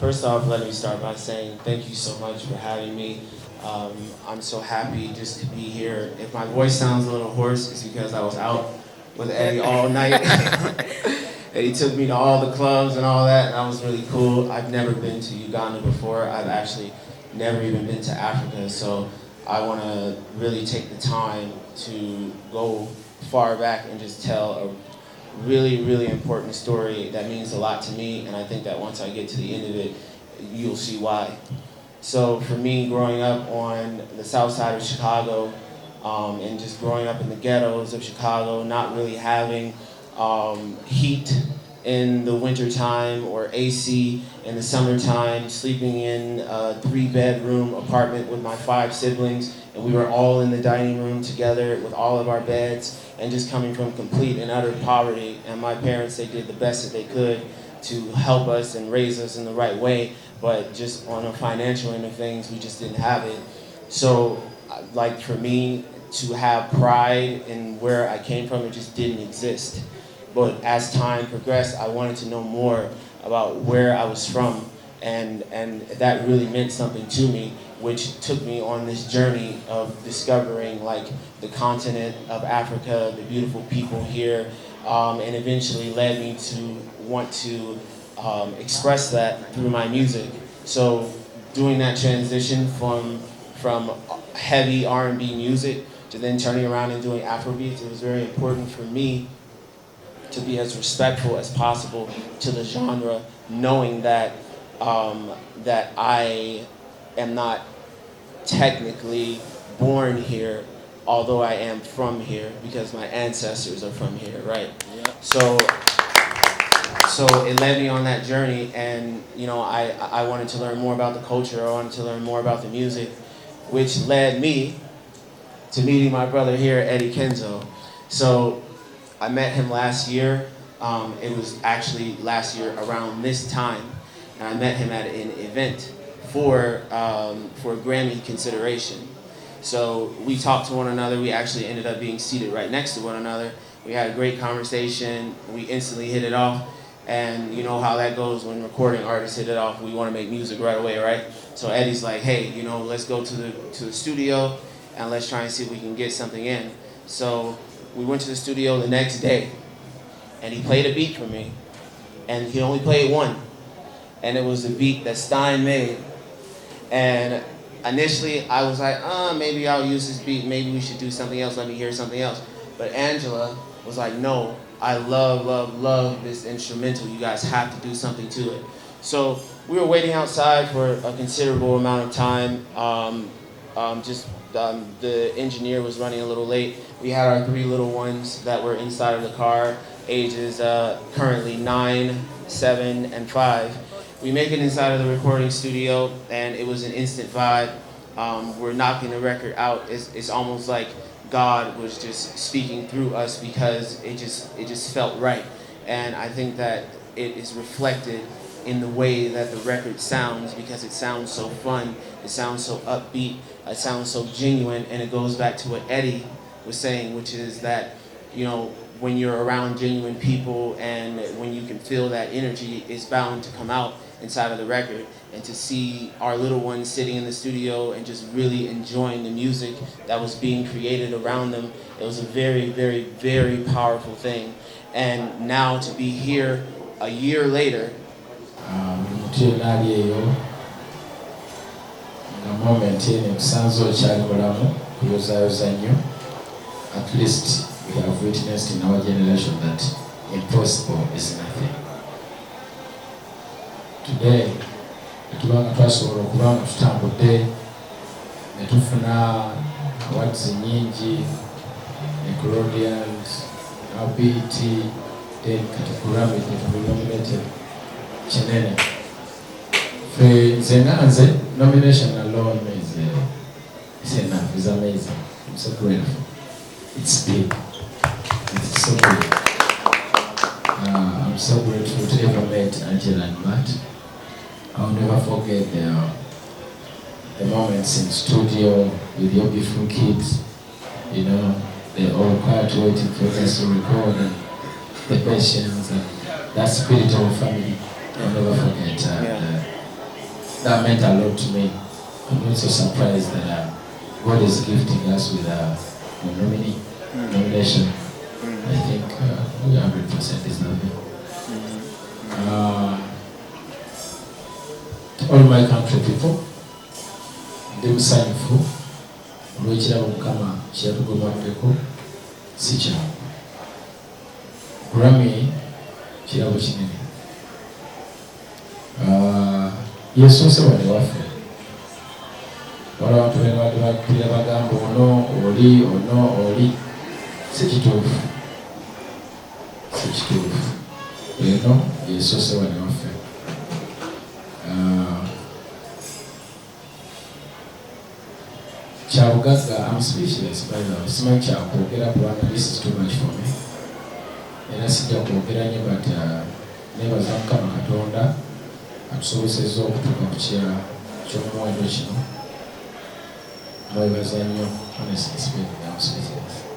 First off, let me start by saying thank you so much for having me. I'm so happy just to be here. If my voice sounds a little hoarse, it's because I was out with Eddy all night. And he took me to all the clubs and all that, and that was really cool. I've never been to Uganda before. I've actually never even been to Africa, so I want to really take the time to go far back and just tell a really, really important story that means a lot to me, and I think that once I get to the end of it, you'll see why. So for me, growing up on the south side of Chicago, and just growing up in the ghettos of Chicago, not really having heat in the wintertime or AC in the summertime, sleeping in a 3-bedroom apartment with my 5 siblings, and we were all in the dining room together with all of our beds, and just coming from complete and utter poverty. And my parents, they did the best that they could to help us and raise us in the right way, but just on a financial end of things, we just didn't have it. So, like for me, to have pride in where I came from, it just didn't exist. But as time progressed, I wanted to know more about where I was from, and that really meant something to me, which took me on this journey of discovering like the continent of Africa, the beautiful people here, and eventually led me to want to express that through my music. So doing that transition from heavy R&B music to then turning around and doing Afrobeats, it was very important for me to be as respectful as possible to the genre, knowing that that I am not technically born here, although I am from here because my ancestors are from here, right? Yeah. So it led me on that journey, and you know, I wanted to learn more about the culture. I wanted to learn more about the music, which led me to meeting my brother here, Eddy Kenzo. So I met him last year. It was actually last year around this time, and I met him at an event for Grammy consideration. So we talked to one another. We actually ended up being seated right next to one another. We had a great conversation. We instantly hit it off, and you know how that goes when recording artists hit it off. We want to make music right away, right? So Eddy's like, hey, you know, let's go to the studio and let's try and see if we can get something in. So we went to the studio the next day, and he played a beat for me, and he only played one, and it was the beat that Stein made. And initially, I was like, maybe I'll use this beat, maybe we should do something else, let me hear something else. But Angela was like, no, I love, love, love this instrumental, you guys have to do something to it. So we were waiting outside for a considerable amount of time. The engineer was running a little late. We had our 3 little ones that were inside of the car, ages currently 9, 7, and 5. We make it inside of the recording studio, and it was an instant vibe. We're knocking the record out. It's almost like God was just speaking through us because it just felt right. And I think that it is reflected in the way that the record sounds, because it sounds so fun, it sounds so upbeat, it sounds so genuine, and it goes back to what Eddy was saying, which is that, you know, when you're around genuine people and when you can feel that energy, it's bound to come out inside of the record. And to see our little ones sitting in the studio and just really enjoying the music that was being created around them, it was a very, very, very powerful thing. And now to be here a year later, at least we have witnessed in our generation that impossible is nothing. Today, tubanga twasobola okubanga tutambudde ne tufuna awards nyingi, Nickelodeons, BET, then Grammy nominated kinene. Nze nomination alone is enough, it's amazing. I'm so grateful. It's big. It's so big. I'm so grateful to ever met Angela and Matt. I'll never forget the moments in studio with your beautiful kids. You know, they're all quiet waiting for us to record, and the patience and that spirit of family. I'll never forget that meant a lot to me. I'm also surprised that God is gifting us with a nomination. I think we 100% deserve it. All my country people, ndi musanyufu olw'ekirabo Mukama kyeyatugobaddeko si kyangu. Grammy kirabo kinene. Yesuuse wano waffe. Wala abantu bwe bagamba ono oli si kituufu. Si kituufu. Eno yesuuse wano waffe. Kyabugagga, I'm speechless by the way. Simanyi kyakwogera kubanga this is too much for me. Era sijja kwogera nnyo but neebaza Mukama Katonda atusobozesezza okutuuka ku kirala ky'omuwendo kino. Mwebaza nnyo, honestly speaking, I'm speechless.